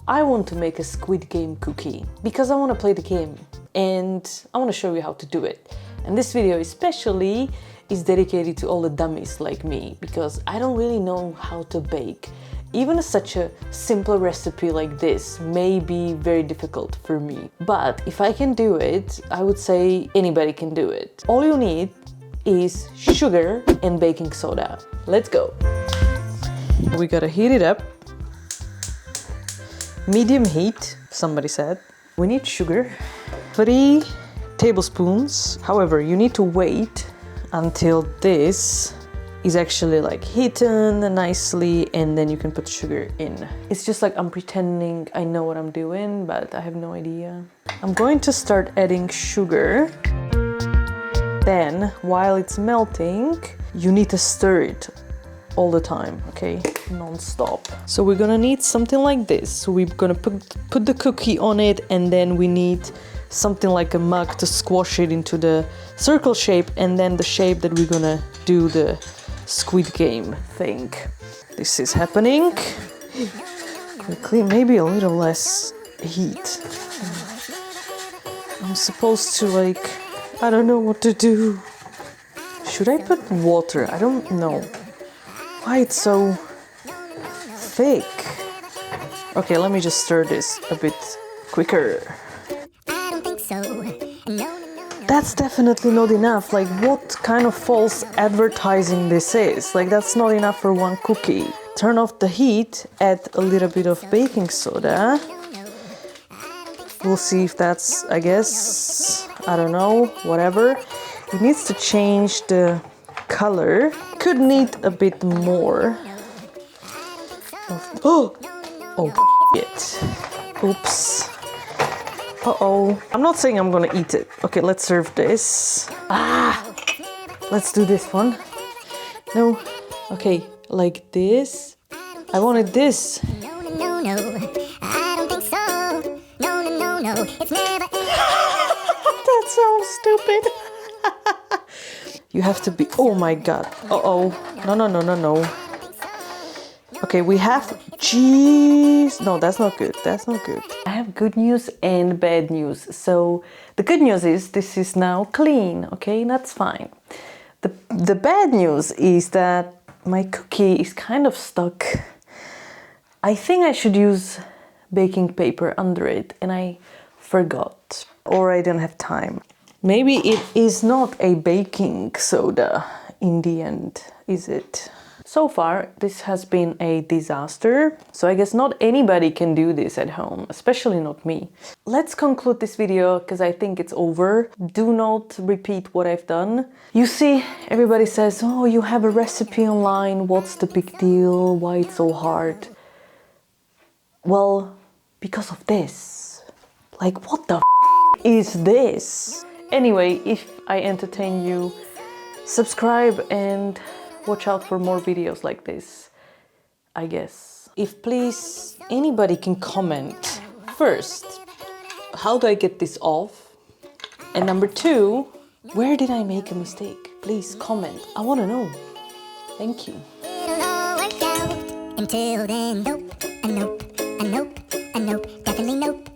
I want to make a Squid Game cookie because I want to play the game and I want to show you how to do it. And this video especially is dedicated to all the dummies like me because I don't really know how to bake. Even such a simple recipe like this may be very difficult for me. But if I can do it, I would say anybody can do it. All you need is sugar and baking soda. Let's go. We gotta heat it up. Medium heat, somebody said. We need sugar, 3 tablespoons. However, you need to wait until this is actually like heaten nicely and then you can put sugar in. It's just like I'm pretending I know what I'm doing, but I have no idea. I'm going to start adding sugar. Then, while it's melting, you need to stir it all the time, okay? Non-stop. So we're gonna need something like this. So we're gonna put the cookie on it and then we need something like a mug to squash it into the circle shape and then the shape that we're gonna do the Squid Game thing. This is happening. Quickly, maybe a little less heat. I'm supposed to like, I don't know what to do. Should I put water? I don't know. Why it's so thick? Okay, let me just stir this a bit quicker. I don't think so. No. That's definitely not enough. Like, what kind of false advertising this is? Like, that's not enough for one cookie. Turn off the heat, add a little bit of baking soda. We'll see if that's, I guess, I don't know, whatever. It needs to change the color. Could need a bit more. Oh shit. Oops. Uh-oh. I'm not saying I'm gonna eat it. Okay, let's serve this. Let's do this one. No. Okay, like this. I wanted this. No. I don't think so. No. It's never. That's so stupid. You have to be. Oh my god. Uh-oh. No. Okay, we have cheese. No, that's not good. That's not good. I have good news and bad news. So the good news is this is now clean. Okay, that's fine. The bad news is that my cookie is kind of stuck. I think I should use baking paper under it and I forgot. Or I don't have time. Maybe it is not a baking soda in the end, is it? So far, this has been a disaster, so I guess not anybody can do this at home, especially not me. Let's conclude this video because I think it's over. Do not repeat what I've done. You see, everybody says, oh, you have a recipe online, what's the big deal, why it's so hard? Well, because of this. Like, what the is this? Anyway, if I entertain you, subscribe and watch out for more videos like this, I guess. If please anybody can comment first, how do I get this off? And number 2, where did I make a mistake? Please comment. I want to know. Thank you. It'll all work out. Until then, nope, definitely nope.